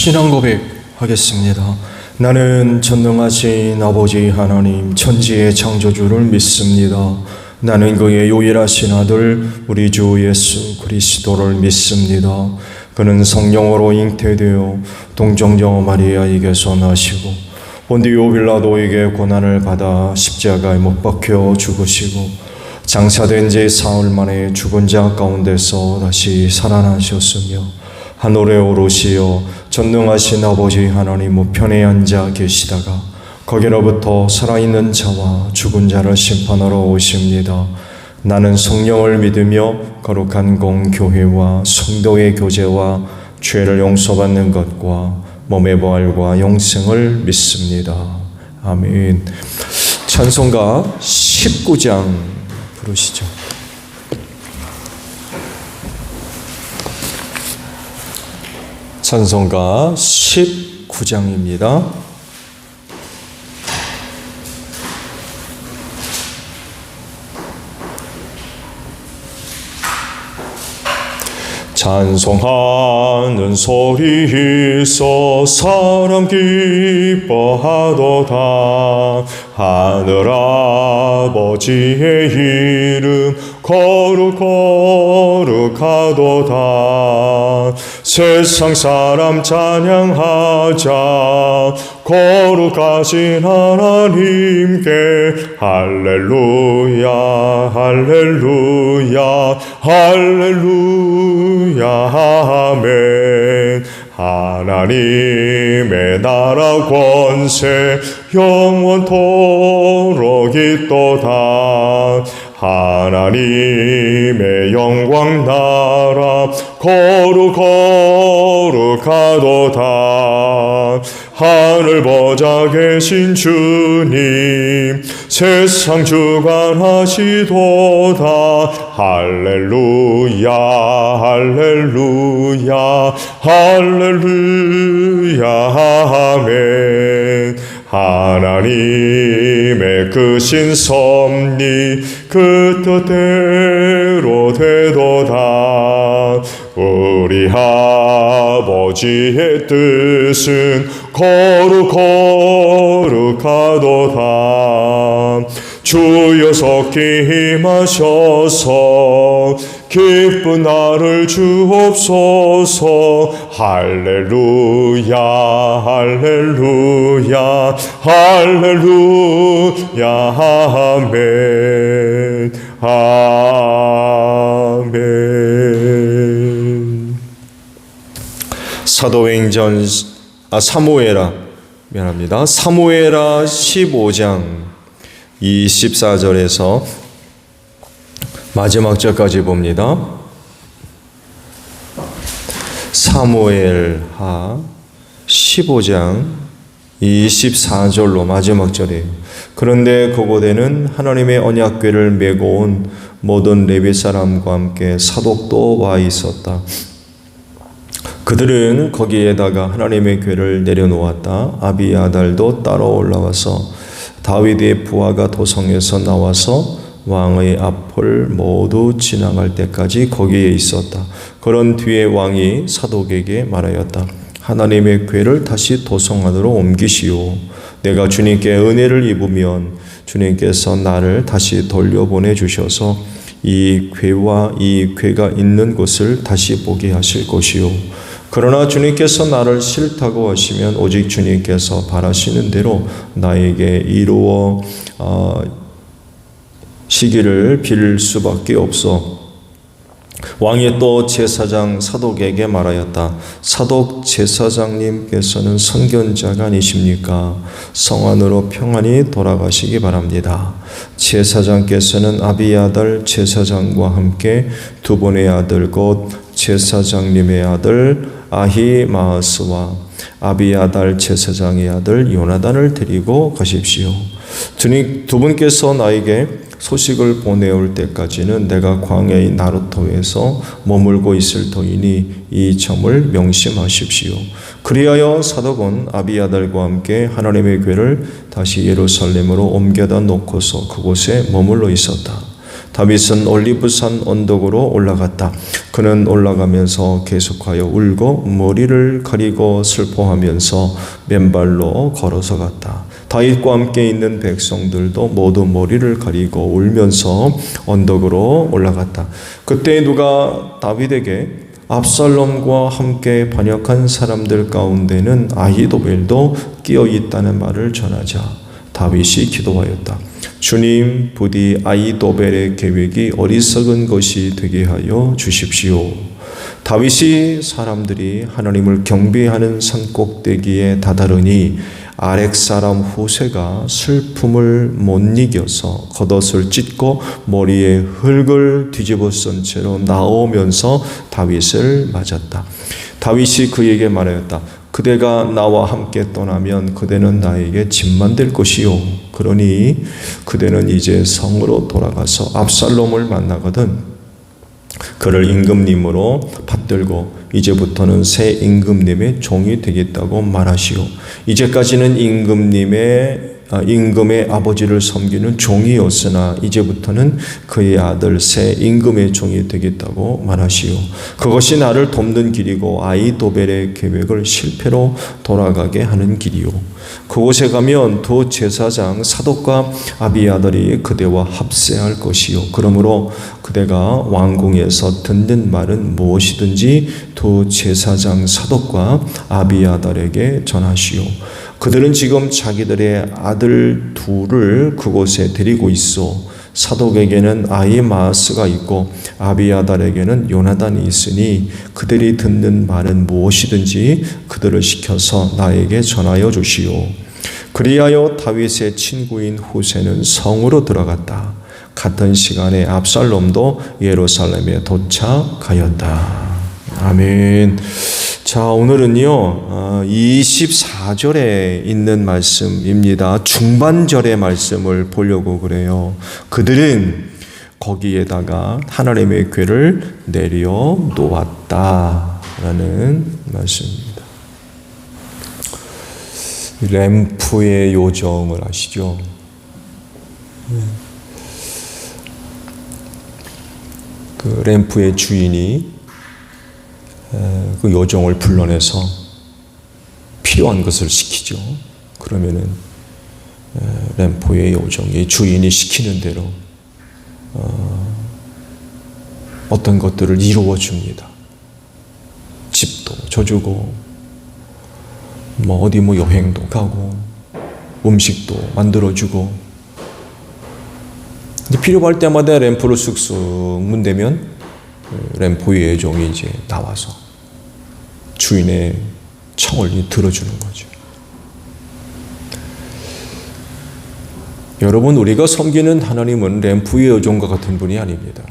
신앙 고백하겠습니다. 나는 전능하신 아버지 하나님 천지의 창조주를 믿습니다. 나는 그의 유일하신 아들 우리 주 예수 그리스도를 믿습니다. 그는 성령으로 잉태되어 동정녀 마리아에게서 나시고 본디오 빌라도에게 고난을 받아 십자가에 못 박혀 죽으시고 장사된 지 사흘 만에 죽은 자 가운데서 다시 살아나셨으며 하늘에 오르시어 전능하신 아버지 하나님 우편에 앉아 계시다가 거기로부터 살아있는 자와 죽은 자를 심판하러 오십니다. 나는 성령을 믿으며 거룩한 공교회와 성도의 교제와 죄를 용서받는 것과 몸의 부활과 영생을 믿습니다. 아멘. 찬송가 19장 부르시죠. 찬송가 19장입니다. 찬송하는 소리 있어 사람 기뻐하도다. 하늘아버지의 이름 거룩하도다. 세상 사람 찬양하자. 거룩하신 하나님께 할렐루야 할렐루야 할렐루야 아멘. 하나님의 나라 권세 영원토록 있도다. 하나님의 영광 나라 거룩하도다. 하늘 보좌 계신 주님 세상 주관하시도다. 할렐루야 할렐루야 할렐루야 아멘. 하나님의 크신 섭리 그 뜻대로 되도다. 우리 아버지의 뜻은 거룩하도다. 주여 속히 임하셔서 기쁜 날을 주옵소서. 할렐루야 할렐루야 할렐루야 아멘 아멘. 사도행전 사무엘하 15장 24절에서 마지막 절까지 봅니다. 사무엘하 15장 24절로 마지막 절이에요. 그런데 그곳에는 하나님의 언약궤를 메고 온 모든 레위 사람과 함께 사독도 와 있었다. 그들은 거기에다가 하나님의 궤를 내려놓았다. 아비아달도 따라 올라와서 다윗의 부하가 도성에서 나와서 왕의 앞을 모두 지나갈 때까지 거기에 있었다. 그런 뒤에 왕이 사독에게 말하였다. 하나님의 궤를 다시 도성 안으로 옮기시오. 내가 주님께 은혜를 입으면 주님께서 나를 다시 돌려보내 주셔서 이 궤와 이 궤가 있는 곳을 다시 보게 하실 것이요. 그러나 주님께서 나를 싫다고 하시면 오직 주님께서 바라시는 대로 나에게 이루어 시기를 빌 수밖에 없어. 왕이 또 제사장 사독에게 말하였다. 사독 제사장님께서는 선견자가 아니십니까? 성 안으로 평안히 돌아가시기 바랍니다. 제사장께서는 아비아달 제사장과 함께 두 분의 아들 곧 제사장님의 아들 아히마아스와 아비아달 제사장의 아들 요나단을 데리고 가십시오. 두 분께서 나에게 소식을 보내올 때까지는 내가 광야의 나루토에서 머물고 있을 터이니 이 점을 명심하십시오. 그리하여 사독은 아비아달과 함께 하나님의 궤를 다시 예루살렘으로 옮겨다 놓고서 그곳에 머물러 있었다. 다윗은 올리브산 언덕으로 올라갔다. 그는 올라가면서 계속하여 울고 머리를 가리고 슬퍼하면서 맨발로 걸어서 갔다. 다윗과 함께 있는 백성들도 모두 머리를 가리고 울면서 언덕으로 올라갔다. 그때 누가 다윗에게 압살롬과 함께 반역한 사람들 가운데는 아히도벨도 끼어 있다는 말을 전하자 다윗이 기도하였다. 주님, 부디 아히도벨의 계획이 어리석은 것이 되게 하여 주십시오. 다윗이 사람들이 하나님을 경배하는 산꼭대기에 다다르니 아렉 사람 후세가 슬픔을 못 이겨서 겉옷을 찢고 머리에 흙을 뒤집어 쓴 채로 나오면서 다윗을 맞았다. 다윗이 그에게 말하였다. 그대가 나와 함께 떠나면 그대는 나에게 짐만 될 것이요. 그러니 그대는 이제 성으로 돌아가서 압살롬을 만나거든 그를 임금님으로 받들고 이제부터는 새 임금님의 종이 되겠다고 말하시오. 이제까지는 임금의 아버지를 섬기는 종이었으나 이제부터는 그의 아들 새 임금의 종이 되겠다고 말하시오. 그것이 나를 돕는 길이고 아히도벨의 계획을 실패로 돌아가게 하는 길이요. 그곳에 가면 두 제사장 사독과 아비아달이 그대와 합세할 것이요. 그러므로 그대가 왕궁에서 듣는 말은 무엇이든지 두 제사장 사독과 아비아달에게 전하시오. 그들은 지금 자기들의 아들 둘을 그곳에 데리고 있어. 사독에게는 아히마아스가 있고 아비아달에게는 요나단이 있으니 그들이 듣는 말은 무엇이든지 그들을 시켜서 나에게 전하여 주시오. 그리하여 다윗의 친구인 후세는 성으로 들어갔다. 같은 시간에 압살롬도 예루살렘에 도착하였다. 아멘. 자, 오늘은요 24절에 있는 말씀입니다. 중반절의 말씀을 보려고 그래요. 그들은 거기에다가 하나님의 궤를 내려놓았다라는 말씀입니다. 램프의 요정을 아시죠? 그 램프의 주인이 그 요정을 불러내서 필요한 것을 시키죠. 그러면은 램프의 요정이 주인이 시키는 대로 어떤 것들을 이루어 줍니다. 집도 줘주고 어디 여행도 가고 음식도 만들어주고. 근데 필요할 때마다 램프를 쓱쓱 문대면 램프의 요정이 이제 나와서 주인의 청을 들어주는 거죠. 여러분, 우리가 섬기는 하나님은 램프의 요정과 같은 분이 아닙니다.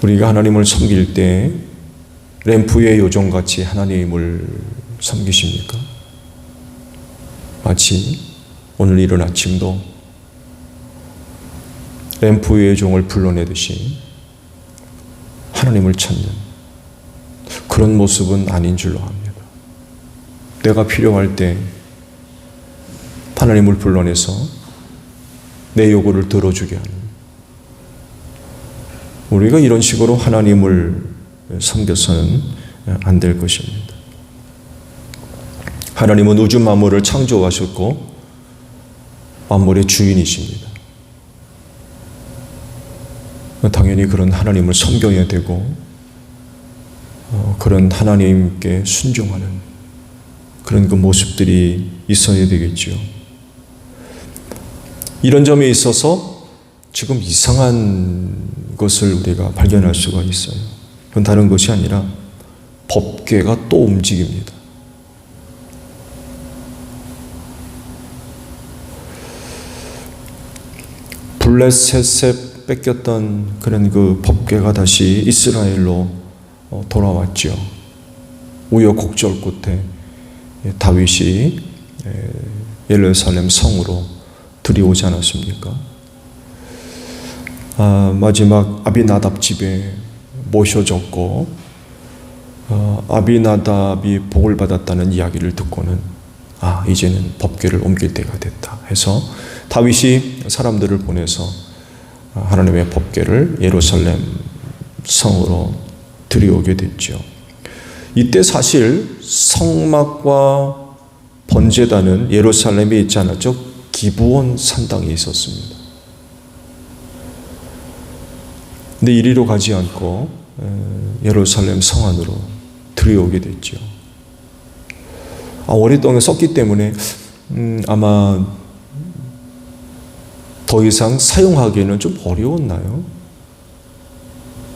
우리가 하나님을 섬길 때 램프의 요정같이 하나님을 섬기십니까? 마치 오늘 이른 아침도 램프의 종을 불러내듯이 하나님을 찾는 그런 모습은 아닌 줄로 압니다. 내가 필요할 때 하나님을 불러내서 내 요구를 들어주게 하는, 우리가 이런 식으로 하나님을 섬겨서는 안 될 것입니다. 하나님은 우주 만물을 창조하셨고 만물의 주인이십니다. 당연히 그런 하나님을 섬겨야 되고 그런 하나님께 순종하는 그런 그 모습들이 있어야 되겠죠. 이런 점에 있어서 지금 이상한 것을 우리가 발견할 수가 있어요. 그건 다른 것이 아니라 법궤가 또 움직입니다. 블레셋에 뺏겼던 그런 그 법궤가 다시 이스라엘로 돌아왔죠. 우여곡절 끝에 다윗이 예루살렘 성으로 들이오지 않았습니까? 마지막 아비나답 집에 모셔졌고 아비나답이 복을 받았다는 이야기를 듣고는 이제는 법궤를 옮길 때가 됐다 해서 다윗이 사람들을 보내서 하나님의 법궤를 예루살렘 성으로 들여오게 됐죠. 이때 사실 성막과 번제단은 예루살렘에 있지 않았죠. 기브온 산당에 있었습니다. 근데 이리로 가지 않고 예루살렘 성 안으로 들여오게 됐죠. 오랫동안 썼기 때문에 아마 더 이상 사용하기에는 좀 어려웠나요?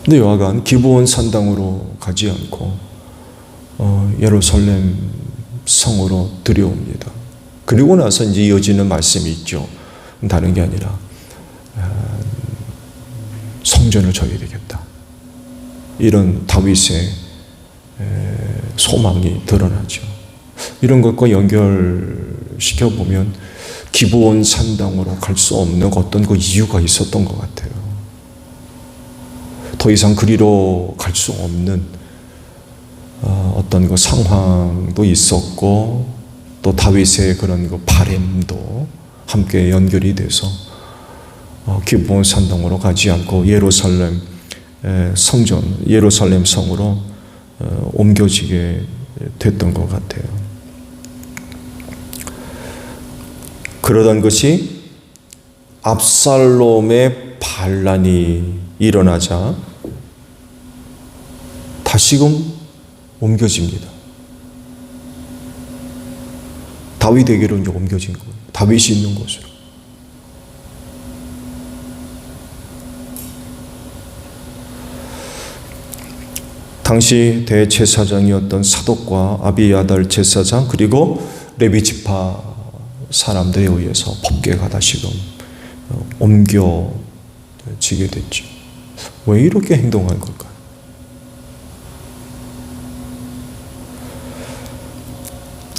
근데 여하간 기브온 산당으로 가지 않고 예루살렘 성으로 들여옵니다. 그리고 나서 이제 이어지는 말씀이 있죠. 다른 게 아니라 성전을 져야 되겠다. 이런 다윗의 소망이 드러나죠. 이런 것과 연결시켜 보면 기브온 산당으로 갈 수 없는 어떤 그 이유가 있었던 것 같아요. 더 이상 그리로 갈 수 없는 어떤 그 상황도 있었고, 또 다윗의 그런 그 바램도 함께 연결이 돼서 기브온 산당으로 가지 않고 예루살렘 성전, 예루살렘 성으로 옮겨지게 됐던 것 같아요. 그러던 것이 압살롬의 반란이 일어나자 다시금 옮겨집니다. 다윗에게로 이제 옮겨진 거예요. 다윗이 있는 곳으로. 당시 대제사장이었던 사독과 아비야달 제사장 그리고 레위 지파 사람들에 의해서 법궤가 다시금 옮겨지게 됐죠. 왜 이렇게 행동한 걸까요?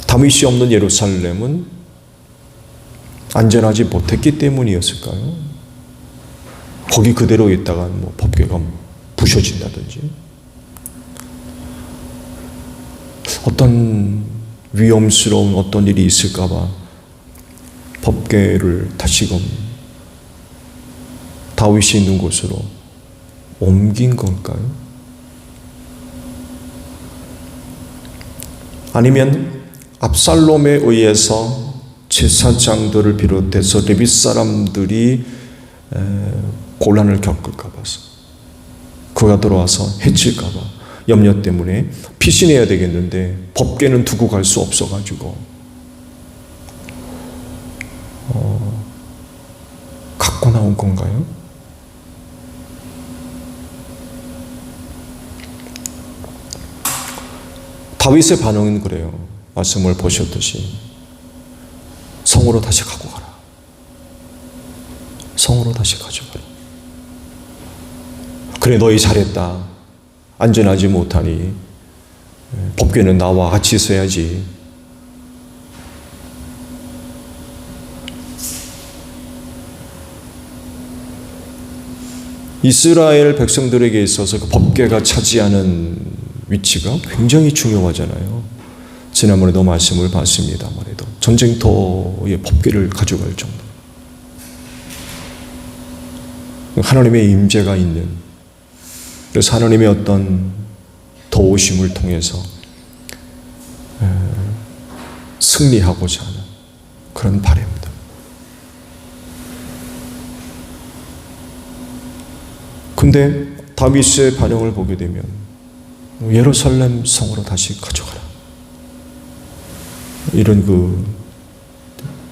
다윗이 없는 예루살렘은 안전하지 못했기 때문이었을까요? 거기 그대로 있다가 법궤가 부셔진다든지 어떤 위험스러운 어떤 일이 있을까 봐 법궤를 다시금 다윗이 있는 곳으로 옮긴 걸까요? 아니면 압살롬에 의해서 제사장들을 비롯해서 레위 사람들이 곤란을 겪을까 봐서, 그가 들어와서 해칠까 봐 염려 때문에 피신해야 되겠는데 법궤는 두고 갈 수 없어가지고 갖고 나온 건가요? 다윗의 반응은 그래요. 말씀을 보셨듯이 성으로 다시 갖고 가라. 성으로 다시 가져가라. 그래, 너희 잘했다. 안전하지 못하니 법궤는 나와 같이 있어야지. 이스라엘 백성들에게 있어서 그 법궤가 차지하는 위치가 굉장히 중요하잖아요. 지난번에도 말씀을 봤습니다만 해도 전쟁터에 법궤를 가져갈 정도. 하나님의 임재가 있는, 그래서 하나님의 어떤 도우심을 통해서 승리하고자 하는 그런 바람입니다. 근데 다윗의 반응을 보게 되면 예루살렘 성으로 다시 가져가라, 이런 그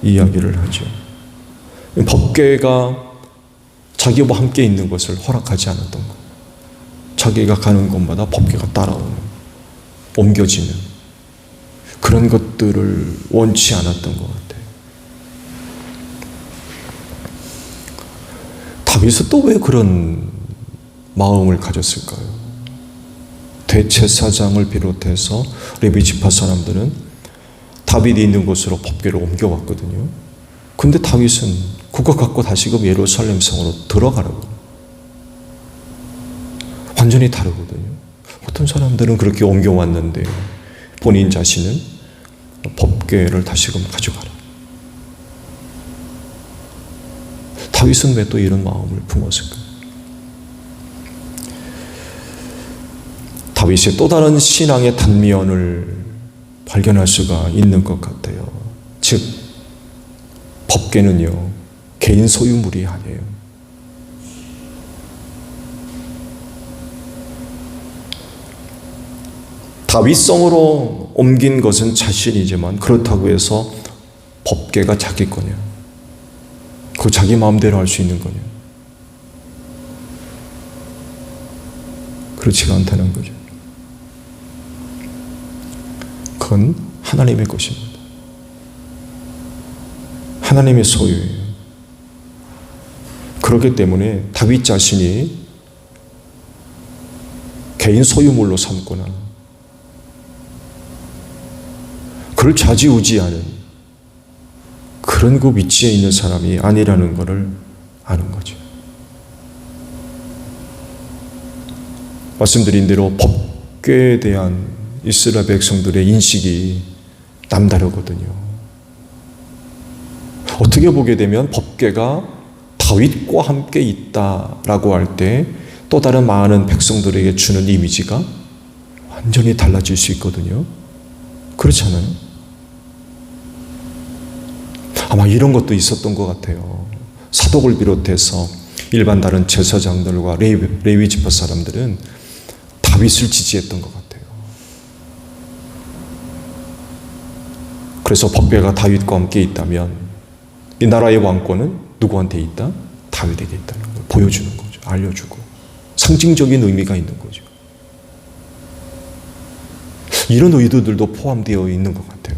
이야기를 하죠. 법궤가 자기와 함께 있는 것을 허락하지 않았던 것, 자기가 가는 곳마다 법궤가 따라오는, 옮겨지는 그런 것들을 원치 않았던 것 같아요. 다윗은 또 왜 그런 마음을 가졌을까요? 대제사장을 비롯해서 레위 지파 사람들은 다윗이 있는 곳으로 법궤를 옮겨왔거든요. 근데 다윗은 그거 갖고 다시금 예루살렘 성으로 들어가라고. 완전히 다르거든요. 어떤 사람들은 그렇게 옮겨왔는데 본인 자신은 법궤를 다시금 가져가라. 다윗은 왜 또 이런 마음을 품었을까? 다윗의 또 다른 신앙의 단면을 발견할 수가 있는 것 같아요. 즉, 법궤는요, 개인 소유물이 아니에요. 다윗성으로 옮긴 것은 자신이지만 그렇다고 해서 법궤가 자기 거냐? 그거 자기 마음대로 할 수 있는 거냐? 그렇지가 않다는 거죠. 그건 하나님의 것입니다. 하나님의 소유예요. 그렇기 때문에 다윗 자신이 개인 소유물로 삼거나 그를 좌지우지하는 그런 그 위치에 있는 사람이 아니라는 것을 아는 거죠. 말씀드린 대로 법궤에 대한 이스라엘 백성들의 인식이 남다르거든요. 어떻게 보게 되면 법궤가 다윗과 함께 있다라고 할 때 또 다른 많은 백성들에게 주는 이미지가 완전히 달라질 수 있거든요. 그렇지 않아요? 아마 이런 것도 있었던 것 같아요. 사독을 비롯해서 일반 다른 제사장들과 레위 지파 사람들은 다윗을 지지했던 것 같아요. 그래서 법궤가 다윗과 함께 있다면 이 나라의 왕권은 누구한테 있다? 다윗에게 있다는 걸 보여주는 거죠. 알려주고 상징적인 의미가 있는 거죠. 이런 의도들도 포함되어 있는 것 같아요.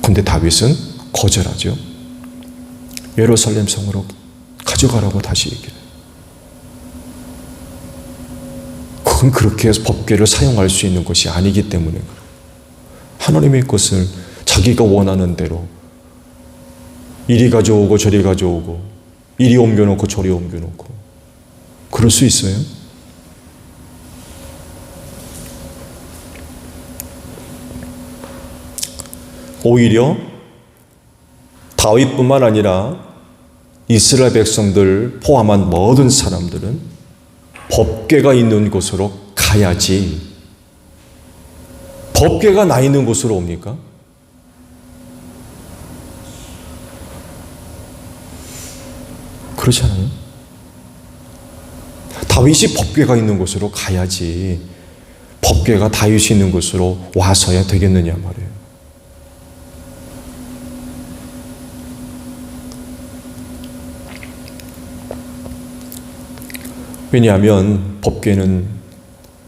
그런데 다윗은 거절하죠. 예루살렘 성으로 가져가라고 다시 얘기를 해요. 그건 그렇게 해서 법궤를 사용할 수 있는 것이 아니기 때문에 그래요. 하나님의 것을 자기가 원하는 대로 이리 가져오고 저리 가져오고 이리 옮겨놓고 저리 옮겨놓고 그럴 수 있어요? 오히려 다윗뿐만 아니라 이스라엘 백성들 포함한 모든 사람들은 법궤가 있는 곳으로 가야지 법궤가 나 있는 곳으로 옵니까? 그렇지 않아요? 다윗이 법궤가 있는 곳으로 가야지 법궤가 다윗이 있는 곳으로 와서야 되겠느냐 말이에요. 왜냐하면 법궤는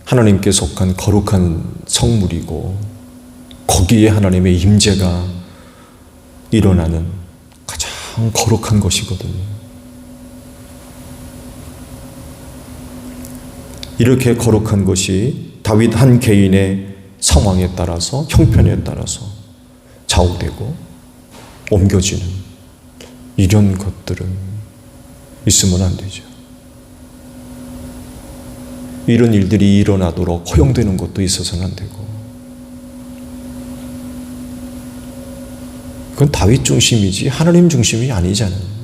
하나님께 속한 거룩한 성물이고 거기에 하나님의 임재가 일어나는 가장 거룩한 것이거든요. 이렇게 거룩한 것이 다윗 한 개인의 상황에 따라서 형편에 따라서 좌우되고 옮겨지는 이런 것들은 있으면 안 되죠. 이런 일들이 일어나도록 허용되는 것도 있어서는 안 되고 그건 다윗 중심이지 하나님 중심이 아니잖아요.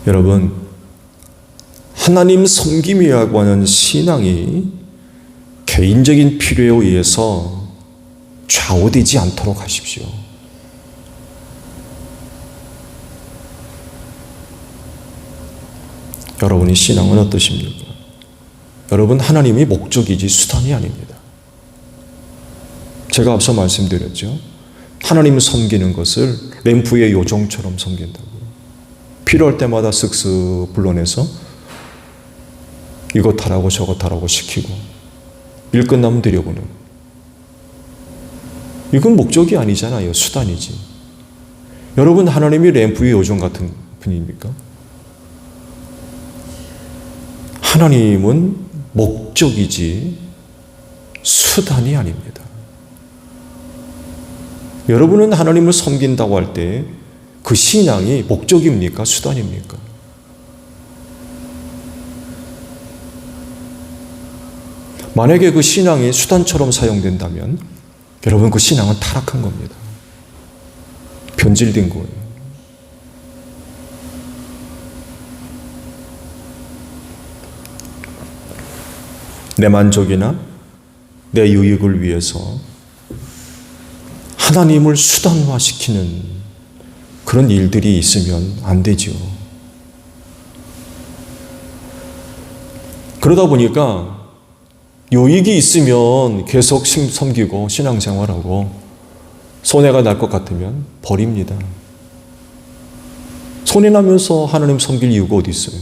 여러분, 하나님 섬김이라고 하는 신앙이 개인적인 필요에 의해서 좌우되지 않도록 하십시오. 여러분의 신앙은 어떠십니까? 여러분, 하나님이 목적이지 수단이 아닙니다. 제가 앞서 말씀드렸죠. 하나님을 섬기는 것을 램프의 요정처럼 섬긴다고. 필요할 때마다 쓱쓱 불러내서 이것 하라고 저것 하라고 시키고 일 끝나면 들여보내고 이건 목적이 아니잖아요. 수단이지. 여러분, 하나님이 램프의 요정 같은 분입니까? 하나님은 목적이지 수단이 아닙니다. 여러분은 하나님을 섬긴다고 할 때 그 신앙이 목적입니까? 수단입니까? 만약에 그 신앙이 수단처럼 사용된다면 여러분 그 신앙은 타락한 겁니다. 변질된 거예요. 내 만족이나 내 유익을 위해서 하나님을 수단화시키는 그런 일들이 있으면 안 되죠. 그러다 보니까 유익이 있으면 계속 섬기고 신앙생활하고 손해가 날 것 같으면 버립니다. 손해나면서 하나님 섬길 이유가 어디 있어요?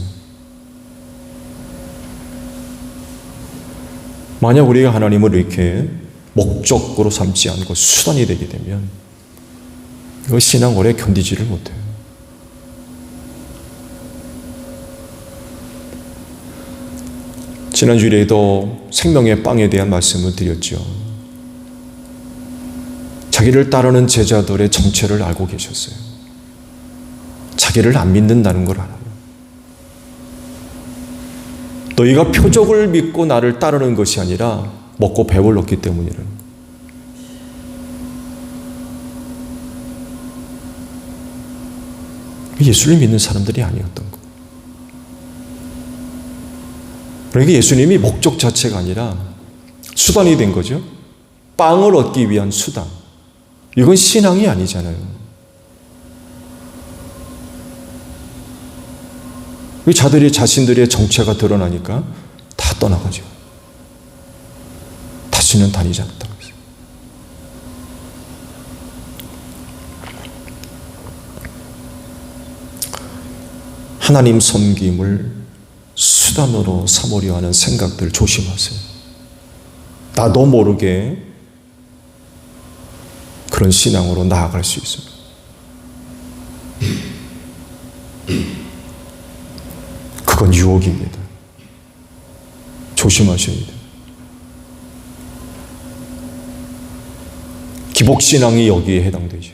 만약 우리가 하나님을 이렇게 목적으로 삼지 않고 수단이 되게 되면 그 신앙 오래 견디지를 못해요. 지난주에도 생명의 빵에 대한 말씀을 드렸죠. 자기를 따르는 제자들의 정체를 알고 계셨어요. 자기를 안 믿는다는 걸 알아요. 너희가 표적을 믿고 나를 따르는 것이 아니라 먹고 배불렀기 때문이라는 거예요. 예수를 믿는 사람들이 아니었던 거예요. 그러니까 예수님이 목적 자체가 아니라 수단이 된 거죠. 빵을 얻기 위한 수단. 이건 신앙이 아니잖아요. 자들이 자신들의 정체가 드러나니까 다 떠나가죠. 다시는 다니지 않았다고 했어요. 하나님 섬김을 수단으로 삼으려 하는 생각들 조심하세요. 나도 모르게 그런 신앙으로 나아갈 수 있습니다. 그건 유혹입니다. 조심하셔야 돼요. 기복신앙이 여기에 해당되죠.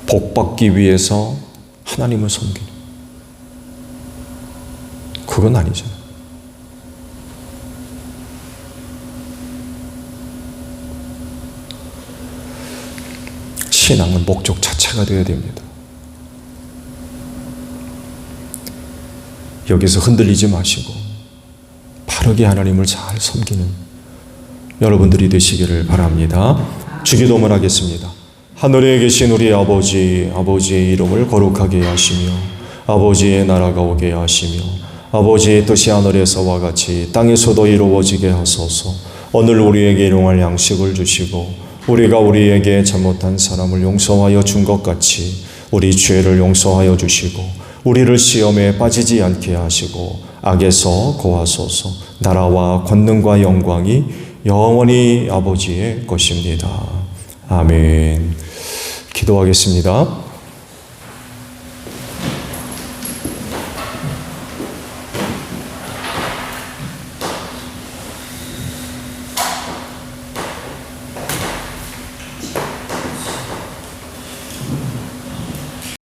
복받기 위해서 하나님을 섬기는 그건 아니잖아요. 신앙은 목적 자체가 되어야 됩니다. 여기서 흔들리지 마시고 바르게 하나님을 잘 섬기는 여러분들이 되시기를 바랍니다. 주기도문 하겠습니다. 하늘에 계신 우리 아버지, 아버지의 이름을 거룩하게 하시며 아버지의 나라가 오게 하시며 아버지의 뜻이 하늘에서와 같이 땅에서도 이루어지게 하소서. 오늘 우리에게 일용할 양식을 주시고 우리가 우리에게 잘못한 사람을 용서하여 준 것 같이 우리 죄를 용서하여 주시고 우리를 시험에 빠지지 않게 하시고 악에서 구하소서. 나라와 권능과 영광이 영원히 아버지의 것입니다. 아멘. 기도하겠습니다.